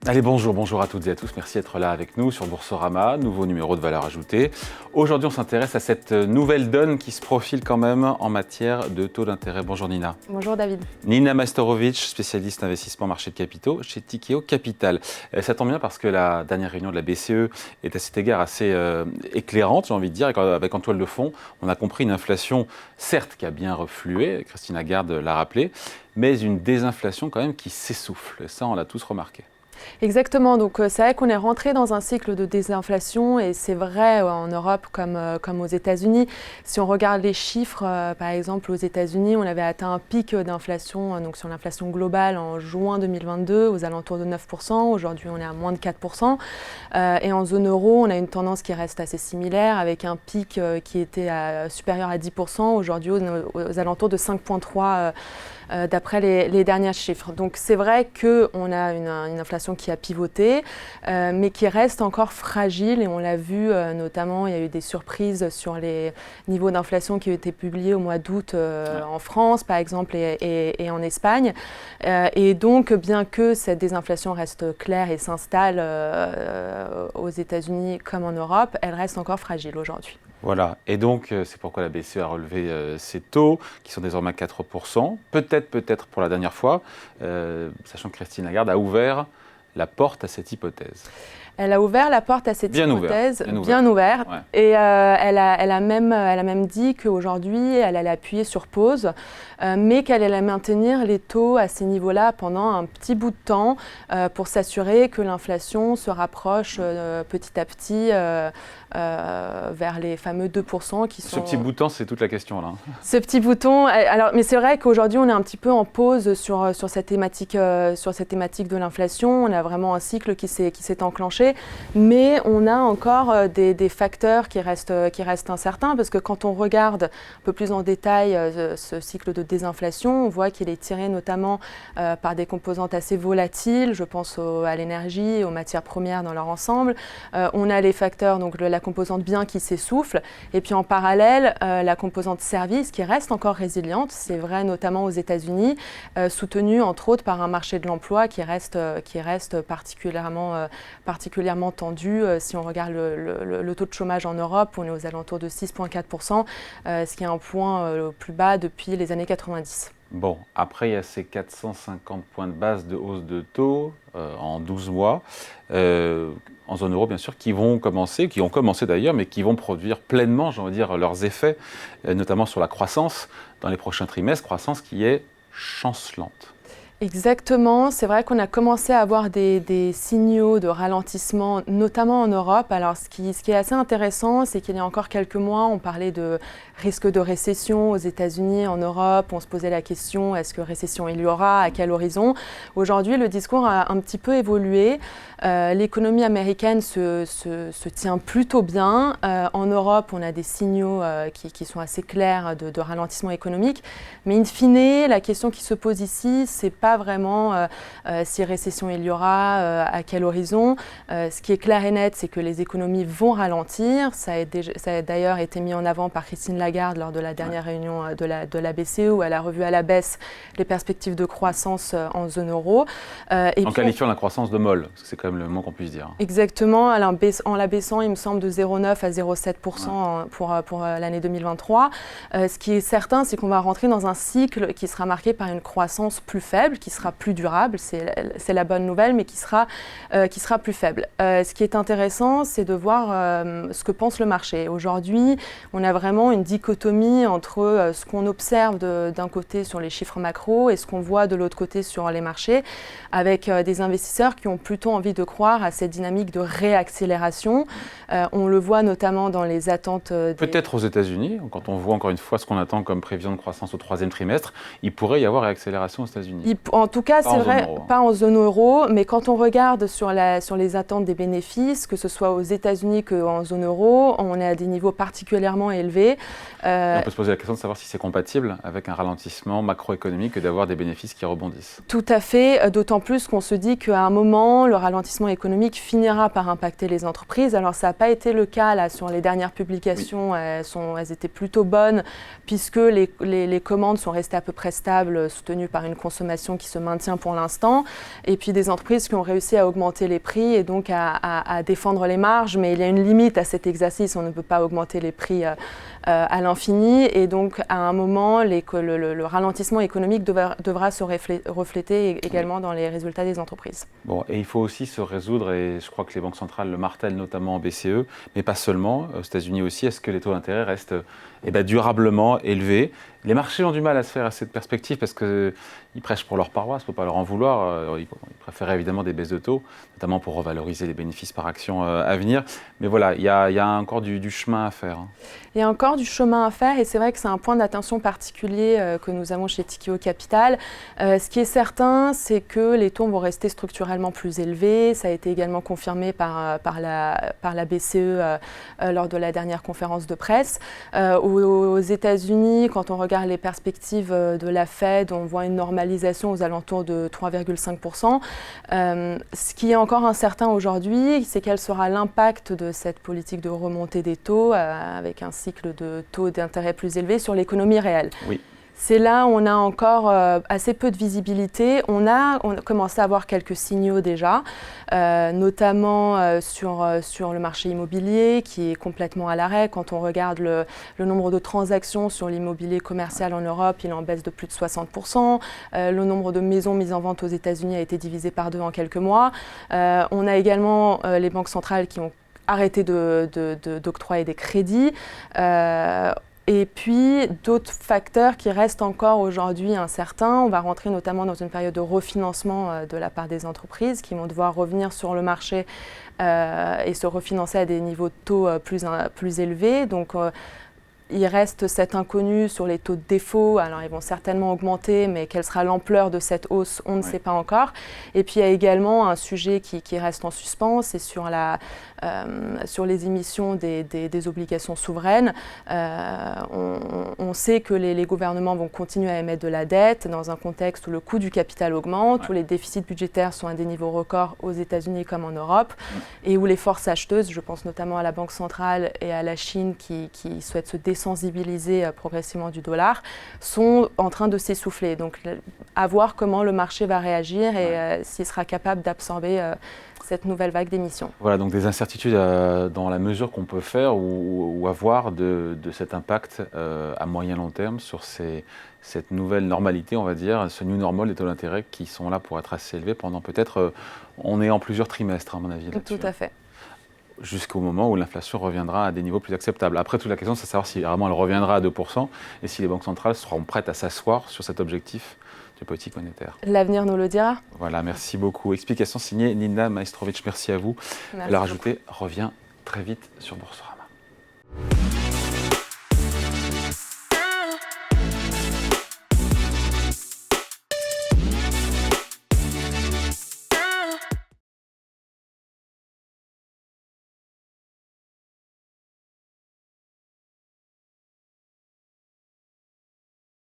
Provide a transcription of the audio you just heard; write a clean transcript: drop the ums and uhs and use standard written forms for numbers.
Allez, bonjour à toutes et à tous, merci d'être là avec nous sur Boursorama, nouveau numéro de valeur ajoutée. Aujourd'hui, on s'intéresse à cette nouvelle donne qui se profile quand même en matière de taux d'intérêt. Bonjour Nina. Bonjour David. Nina Majstorovic, spécialiste investissement marché de capitaux chez Tikehau Capital. Ça tombe bien parce que la dernière réunion de la BCE est à cet égard assez éclairante, j'ai envie de dire, avec en toile de fond, on a compris une inflation, certes, qui a bien reflué, Christine Lagarde l'a rappelé, mais une désinflation quand même qui s'essouffle. Et ça, on l'a tous remarqué. Exactement, donc c'est vrai qu'on est rentré dans un cycle de désinflation et c'est vrai en Europe comme aux États-Unis. Si on regarde les chiffres, par exemple aux États-Unis, on avait atteint un pic d'inflation donc sur l'inflation globale en juin 2022 aux alentours de 9%. Aujourd'hui, on est à moins de 4%. Et en zone euro, on a une tendance qui reste assez similaire avec un pic qui était supérieur à 10%. Aujourd'hui, aux alentours de 5,3%. D'après les derniers chiffres. Donc c'est vrai qu'on a une inflation qui a pivoté, mais qui reste encore fragile et on l'a vu notamment, il y a eu des surprises sur les niveaux d'inflation qui ont été publiés au mois d'août en France par exemple et en Espagne. Et donc bien que cette désinflation reste claire et s'installe aux États-Unis comme en Europe, elle reste encore fragile aujourd'hui. Voilà, et donc c'est pourquoi la BCE a relevé ses taux, qui sont désormais à 4%, peut-être pour la dernière fois, sachant que Christine Lagarde a ouvert la porte à cette hypothèse. Elle a ouvert la porte à cette hypothèse, bien ouverte, ouais. Et elle a même dit qu'aujourd'hui, elle allait appuyer sur pause, mais qu'elle allait maintenir les taux à ces niveaux-là pendant un petit bout de temps pour s'assurer que l'inflation se rapproche petit à petit vers les fameux 2% qui sont... Ce petit bouton, c'est toute la question là. Ce petit bouton, alors, mais c'est vrai qu'aujourd'hui, on est un petit peu en pause sur cette thématique de l'inflation. On a vraiment un cycle qui s'est enclenché. Mais on a encore des facteurs qui restent incertains parce que quand on regarde un peu plus en détail ce cycle de désinflation, on voit qu'il est tiré notamment par des composantes assez volatiles, je pense à l'énergie, aux matières premières dans leur ensemble. On a les facteurs, donc la composante biens qui s'essouffle et puis en parallèle la composante services qui reste encore résiliente, c'est vrai notamment aux États-Unis, soutenue entre autres par un marché de l'emploi qui reste particulièrement tendu. Si on regarde le taux de chômage en Europe, on est aux alentours de 6,4%, ce qui est un point le plus bas depuis les années 90. Bon, après il y a ces 450 points de base de hausse de taux en 12 mois, en zone euro bien sûr, qui ont commencé d'ailleurs, mais qui vont produire pleinement, j'ai envie de dire, leurs effets, notamment sur la croissance dans les prochains trimestres, croissance qui est chancelante. Exactement, c'est vrai qu'on a commencé à avoir des signaux de ralentissement, notamment en Europe. Alors ce qui est assez intéressant, c'est qu'il y a encore quelques mois, on parlait de risque de récession aux États-Unis, en Europe. On se posait la question, est-ce que récession il y aura, à quel horizon? Aujourd'hui, le discours a un petit peu évolué. L'économie américaine se tient plutôt bien. En Europe, on a des signaux qui sont assez clairs de ralentissement économique. Mais in fine, la question qui se pose ici, c'est pas vraiment si récession il y aura, à quel horizon. Ce qui est clair et net, c'est que les économies vont ralentir. Ça a d'ailleurs été mis en avant par Christine Lagarde lors de la dernière réunion de la BCE où elle a revu à la baisse les perspectives de croissance en zone euro. En qualifiant la croissance de molle, parce que c'est quand même le mot qu'on puisse dire. Exactement, en la baissant, il me semble, de 0,9 à 0,7% pour l'année 2023. Ce qui est certain, c'est qu'on va rentrer dans un cycle qui sera marqué par une croissance plus faible, qui sera plus durable, c'est la bonne nouvelle, mais qui sera plus faible. Ce qui est intéressant, c'est de voir ce que pense le marché. Aujourd'hui, on a vraiment une dichotomie entre ce qu'on observe d'un côté sur les chiffres macro et ce qu'on voit de l'autre côté sur les marchés, avec des investisseurs qui ont plutôt envie de croire à cette dynamique de réaccélération. On le voit notamment dans les attentes... Peut-être aux États-Unis, quand on voit encore une fois ce qu'on attend comme prévision de croissance au troisième trimestre, il pourrait y avoir réaccélération aux États-Unis. En tout cas, c'est vrai, euro, hein. pas en zone euro, mais quand on regarde sur les attentes des bénéfices, que ce soit aux États-Unis qu'en zone euro, on est à des niveaux particulièrement élevés. Et on peut se poser la question de savoir si c'est compatible avec un ralentissement macroéconomique et d'avoir des bénéfices qui rebondissent. Tout à fait, d'autant plus qu'on se dit qu'à un moment, le ralentissement économique finira par impacter les entreprises. Alors ça n'a pas été le cas là, sur les dernières publications, oui. Elles étaient plutôt bonnes puisque les commandes sont restées à peu près stables, soutenues par une consommation qui se maintient pour l'instant. Et puis des entreprises qui ont réussi à augmenter les prix et donc à défendre les marges. Mais il y a une limite à cet exercice, on ne peut pas augmenter les prix à l'infini. Et donc à un moment, le ralentissement économique devra se refléter également dans les résultats des entreprises. Bon, et il faut aussi se résoudre, et je crois que les banques centrales le martèlent notamment en BCE, mais pas seulement, aux États-Unis aussi, est-ce que les taux d'intérêt restent durablement élevés? Les marchés ont du mal à se faire à cette perspective parce qu'ils prêchent pour leur paroisse, il ne faut pas leur en vouloir. Ils préfèrent évidemment des baisses de taux, notamment pour revaloriser les bénéfices par action à venir. Mais voilà, il y a encore du chemin à faire. Hein. Il y a encore du chemin à faire et c'est vrai que c'est un point d'attention particulier que nous avons chez Tikehau Capital. Ce qui est certain, c'est que les taux vont rester structurellement plus élevés. Ça a été également confirmé par la BCE lors de la dernière conférence de presse. Aux États-Unis, quand on regarde les perspectives de la Fed, on voit une normalisation aux alentours de 3,5%. Ce qui est encore incertain aujourd'hui, c'est quel sera l'impact de cette politique de remontée des taux avec un cycle de taux d'intérêt plus élevé sur l'économie réelle. Oui. C'est là où on a encore assez peu de visibilité. On a commencé à avoir quelques signaux déjà, notamment sur le marché immobilier qui est complètement à l'arrêt. Quand on regarde le nombre de transactions sur l'immobilier commercial en Europe, il est en baisse de plus de 60%. Le nombre de maisons mises en vente aux États-Unis a été divisé par 2 en quelques mois. On a également les banques centrales qui ont arrêté d'octroyer des crédits. Et puis d'autres facteurs qui restent encore aujourd'hui incertains. On va rentrer notamment dans une période de refinancement de la part des entreprises qui vont devoir revenir sur le marché et se refinancer à des niveaux de taux plus élevés. Donc il reste cet inconnu sur les taux de défaut. Alors ils vont certainement augmenter, mais quelle sera l'ampleur de cette hausse, on ne sait pas encore. Et puis il y a également un sujet qui reste en suspens, c'est sur les émissions des obligations souveraines. On sait que les gouvernements vont continuer à émettre de la dette dans un contexte où le coût du capital augmente, où les déficits budgétaires sont à des niveaux records aux États-Unis comme en Europe, et où les forces acheteuses, je pense notamment à la Banque centrale et à la Chine qui souhaitent se désensibiliser progressivement du dollar, sont en train de s'essouffler. Donc à voir comment le marché va réagir et s'il sera capable d'absorber cette nouvelle vague d'émissions. Voilà, donc des incertitudes dans la mesure qu'on peut faire ou avoir de cet impact à moyen long terme sur cette nouvelle normalité, on va dire, ce new normal des taux d'intérêt qui sont là pour être assez élevés pendant peut-être, on est en plusieurs trimestres à mon avis là-dessus. Tout à fait. Jusqu'au moment où l'inflation reviendra à des niveaux plus acceptables. Après, toute la question, c'est de savoir si vraiment elle reviendra à 2% et si les banques centrales seront prêtes à s'asseoir sur cet objectif de politique monétaire. L'avenir nous le dira. Voilà, merci beaucoup. Explication signée Nina Majstrovic. Merci à vous. Merci La rajoutée revient très vite sur Boursorama.